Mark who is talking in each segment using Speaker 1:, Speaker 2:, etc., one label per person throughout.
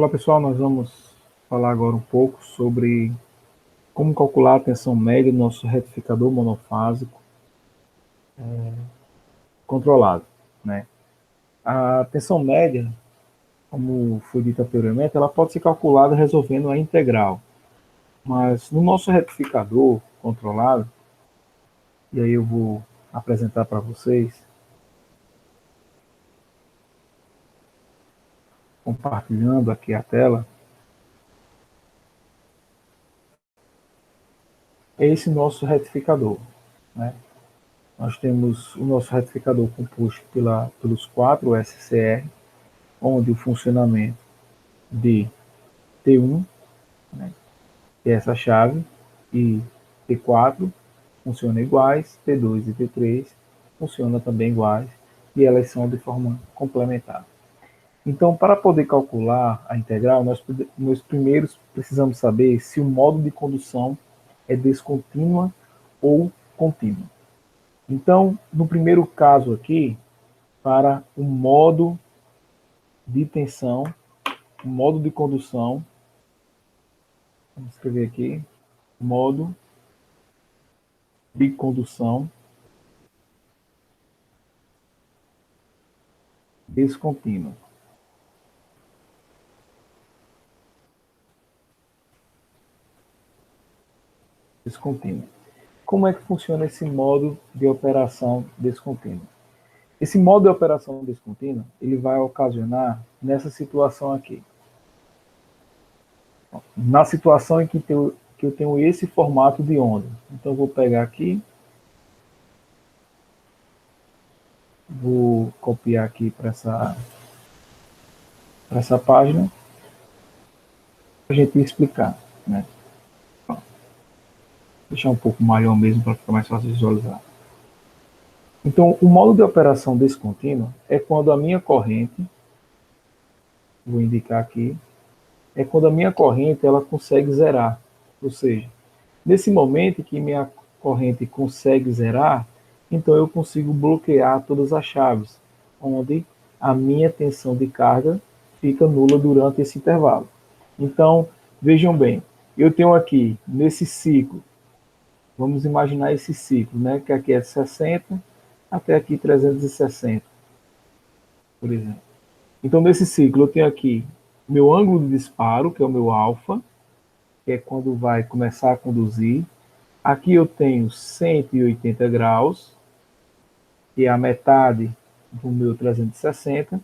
Speaker 1: Olá pessoal, nós vamos falar agora um pouco sobre como calcular a tensão média do nosso retificador monofásico controlado, né? A tensão média, como foi dito anteriormente, ela pode ser calculada resolvendo a integral, mas no nosso retificador controlado, e aí eu vou apresentar para vocês, compartilhando aqui a tela, é esse nosso retificador, né? Nós temos o nosso retificador composto pelos 4 SCR, onde o funcionamento de T1, né, que é essa chave, e T4 funcionam iguais, T2 e T3 funcionam também iguais, e elas são de forma complementar. Então, para poder calcular a integral, nós primeiro precisamos saber se o modo de condução é descontínua ou contínua. Então, no primeiro caso aqui, para o modo de tensão, o modo de condução, vamos escrever aqui, modo de condução descontínua. Descontínua. Como é que funciona esse modo de operação descontínua? Esse modo de operação descontínua, ele vai ocasionar nessa situação aqui. Na situação em que eu tenho esse formato de onda. Então, eu vou pegar aqui, vou copiar aqui para essa página, para a gente explicar, né? Deixar um pouco maior mesmo para ficar mais fácil de visualizar. Então, o modo de operação descontínua é quando a minha corrente, vou indicar aqui, é quando a minha corrente ela consegue zerar. Ou seja, nesse momento que minha corrente consegue zerar, então eu consigo bloquear todas as chaves, onde a minha tensão de carga fica nula durante esse intervalo. Então, vejam bem, eu tenho aqui, nesse ciclo, vamos imaginar esse ciclo, né, que aqui é 60 até aqui 360, por exemplo. Então, nesse ciclo, eu tenho aqui meu ângulo de disparo, que é o meu alfa, que é quando vai começar a conduzir. Aqui eu tenho 180 graus, que é a metade do meu 360.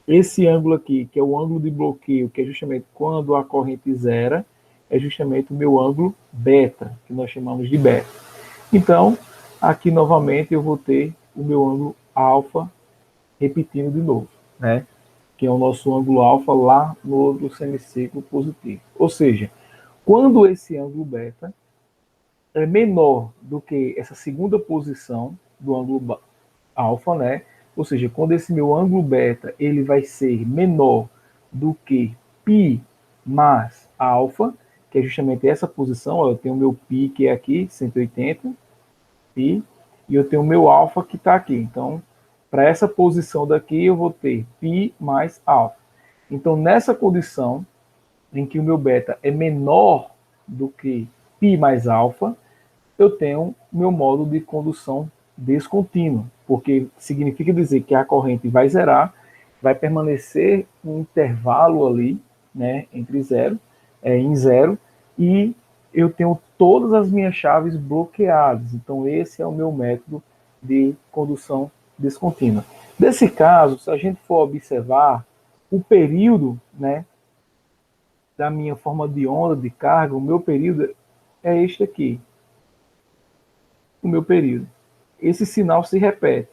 Speaker 1: Esse ângulo aqui, que é o ângulo de bloqueio, que é justamente quando a corrente zera, é justamente o meu ângulo beta, que nós chamamos de beta. Então, aqui novamente eu vou ter o meu ângulo alfa repetindo de novo, né? Que é o nosso ângulo alfa lá no outro semiciclo positivo. Ou seja, quando esse ângulo beta é menor do que essa segunda posição do ângulo alfa, né? Ou seja, quando esse meu ângulo beta ele vai ser menor do que π mais alfa, que é justamente essa posição, ó, eu tenho o meu π que é aqui, 180, π, e eu tenho o meu alfa que está aqui. Então, para essa posição daqui, eu vou ter π mais alfa. Então, nessa condição em que o meu beta é menor do que π mais alfa, eu tenho meu modo de condução descontínuo, porque significa dizer que a corrente vai zerar, vai permanecer um intervalo ali, né, entre em zero, e eu tenho todas as minhas chaves bloqueadas. Então, esse é o meu método de condução descontínua. Nesse caso, se a gente for observar o período, né, da minha forma de onda de carga, o meu período é este aqui, o meu período. Esse sinal se repete.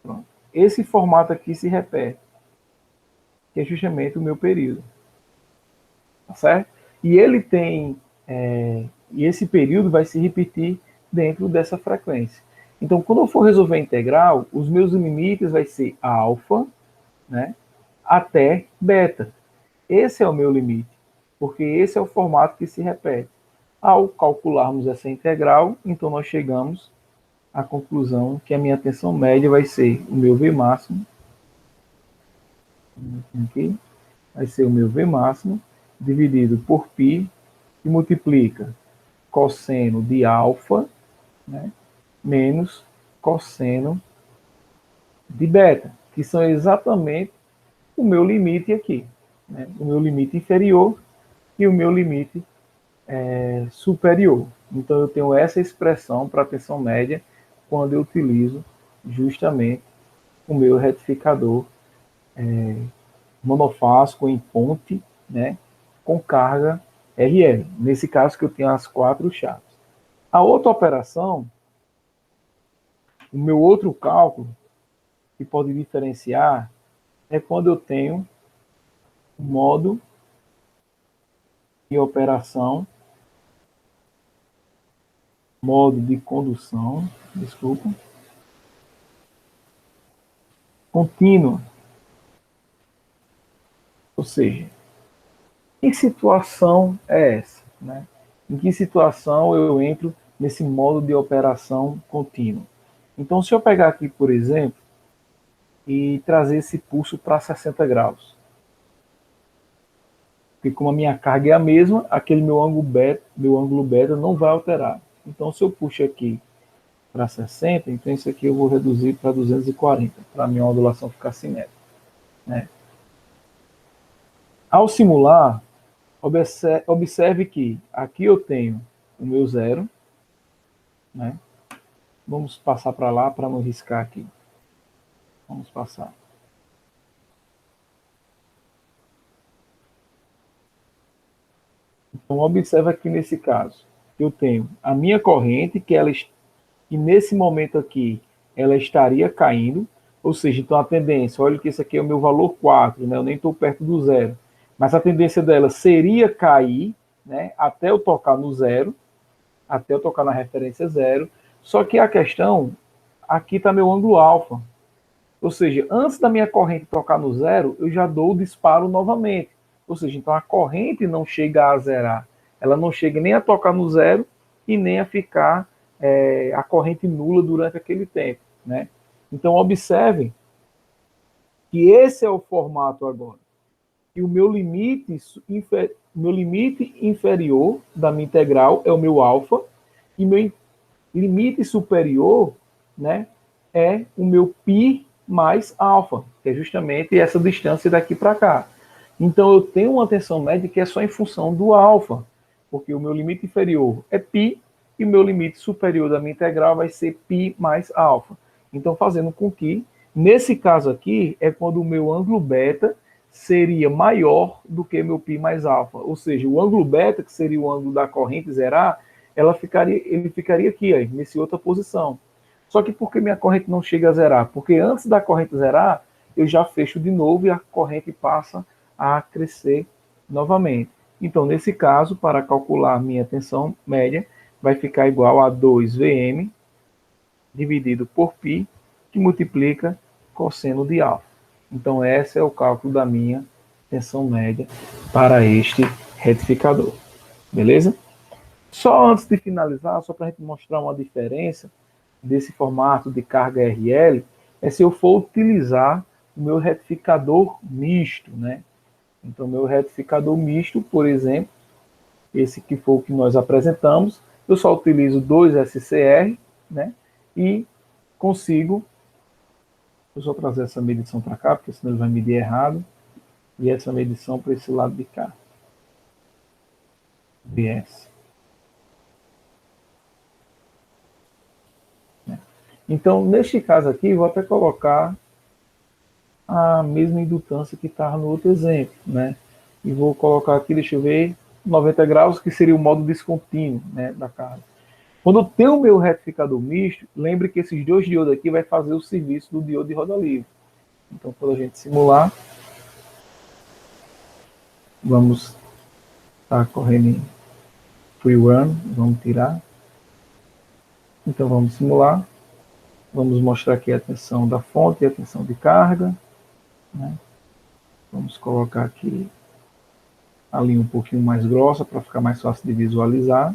Speaker 1: Pronto. Esse formato aqui se repete, que é justamente o meu período. Tá certo? E ele tem, e esse período vai se repetir dentro dessa frequência. Então, quando eu for resolver a integral, os meus limites vai ser alfa, né, até beta. Esse é o meu limite, porque esse é o formato que se repete. Ao calcularmos essa integral, então nós chegamos à conclusão que a minha tensão média vai ser o meu V máximo, aqui, vai ser o meu V máximo, dividido por π, que multiplica cosseno de alfa, né, menos cosseno de beta, que são exatamente o meu limite aqui, né, o meu limite inferior e o meu limite superior. Então, eu tenho essa expressão para a tensão média quando eu utilizo justamente o meu retificador monofásico em ponte, né, com carga RL. Nesse caso que eu tenho as 4 chaves. A outra operação, o meu outro cálculo, que pode diferenciar, é quando eu tenho o modo de operação, modo de condução, desculpa, contínua. Ou seja, que situação é essa, né? Em que situação eu entro nesse modo de operação contínua? Então, se eu pegar aqui, por exemplo, e trazer esse pulso para 60 graus, porque como a minha carga é a mesma, aquele meu ângulo beta não vai alterar. Então, se eu puxo aqui para 60, então isso aqui eu vou reduzir para 240, para a minha ondulação ficar simétrica, né? Ao simular, observe que aqui eu tenho o meu zero, né? Vamos passar para lá para não riscar aqui. Vamos passar. Então, observe aqui nesse caso. Eu tenho a minha corrente, que nesse momento aqui, ela estaria caindo. Ou seja, então a tendência, olha que esse aqui é o meu valor 4, né? Eu nem estou perto do zero. Mas a tendência dela seria cair, né? Até eu tocar no zero, até eu tocar na referência zero. Só que a questão, aqui está meu ângulo alfa. Ou seja, antes da minha corrente tocar no zero, eu já dou o disparo novamente. Ou seja, então a corrente não chega a zerar. Ela não chega nem a tocar no zero e nem a ficar a corrente nula durante aquele tempo, né? Então observem que esse é o formato agora. E o meu limite inferior da minha integral é o meu alfa e meu limite superior, né, é o meu π mais alfa, que é justamente essa distância daqui para cá. Então eu tenho uma tensão média que é só em função do alfa, porque o meu limite inferior é π e o meu limite superior da minha integral vai ser π mais alfa. Então fazendo com que, nesse caso aqui, é quando o meu ângulo beta seria maior do que meu π mais alfa. Ou seja, o ângulo beta, que seria o ângulo da corrente zerar, ele ficaria aqui, aí, nessa outra posição. Só que por que minha corrente não chega a zerar? Porque antes da corrente zerar, eu já fecho de novo e a corrente passa a crescer novamente. Então, nesse caso, para calcular minha tensão média, vai ficar igual a 2Vm dividido por π, que multiplica cosseno de alfa. Então, esse é o cálculo da minha tensão média para este retificador. Beleza? Só antes de finalizar, só para a gente mostrar uma diferença desse formato de carga RL, é se eu for utilizar o meu retificador misto, né? Então, meu retificador misto, por exemplo, esse que foi o que nós apresentamos, eu só utilizo 2 SCR, né? E consigo, eu só trazer essa medição para cá, porque senão ele vai medir errado, e essa medição para esse lado de cá. BS. Então, neste caso aqui, vou até colocar a mesma indutância que estava no outro exemplo, né? E vou colocar aqui, deixa eu ver, 90 graus, que seria o modo descontínuo, né, da carga. Quando eu tenho o meu retificador misto, lembre que esses dois diodos aqui vai fazer o serviço do diodo de roda livre. Então, quando a gente simular, vamos estar correndo em free run, vamos tirar. Então, vamos simular. Vamos mostrar aqui a tensão da fonte e a tensão de carga, né? Vamos colocar aqui a linha um pouquinho mais grossa para ficar mais fácil de visualizar.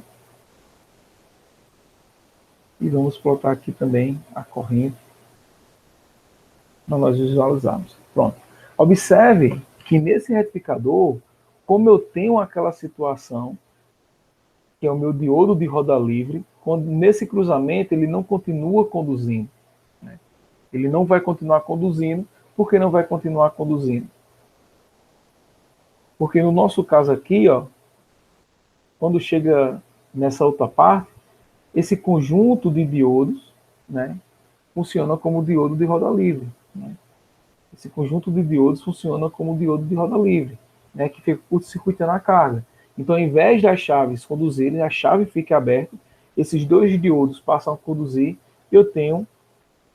Speaker 1: E vamos plotar aqui também a corrente para nós visualizarmos. Pronto. Observe que nesse retificador, como eu tenho aquela situação, que é o meu diodo de roda livre, quando nesse cruzamento ele não continua conduzindo. Né? Ele não vai continuar conduzindo. Por que não vai continuar conduzindo? Porque no nosso caso aqui, ó, quando chega nessa outra parte, esse conjunto de diodos, né, funciona como diodo de roda livre. Né? Esse conjunto de diodos funciona como diodo de roda livre, né, que fica curto-circuitando a carga. Então, ao invés das chaves conduzirem, a chave fica aberta, esses dois diodos passam a conduzir, eu tenho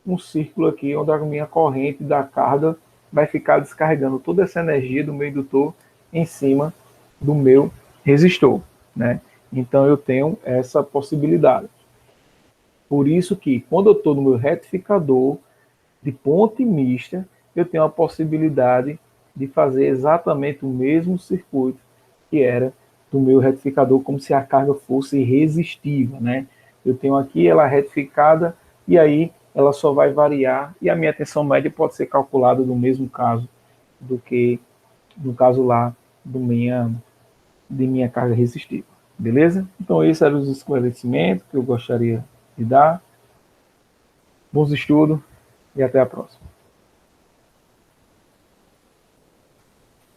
Speaker 1: um círculo aqui onde a minha corrente da carga vai ficar descarregando toda essa energia do meu indutor em cima do meu resistor, né? Então eu tenho essa possibilidade. Por isso que quando eu estou no meu retificador de ponte mista, eu tenho a possibilidade de fazer exatamente o mesmo circuito que era do meu retificador, como se a carga fosse resistiva, né? Eu tenho aqui ela retificada e aí ela só vai variar e a minha tensão média pode ser calculada no mesmo caso do que no caso lá de minha carga resistiva. Beleza? Então esses eram os esclarecimentos que eu gostaria de dar. Bons estudos e até a próxima.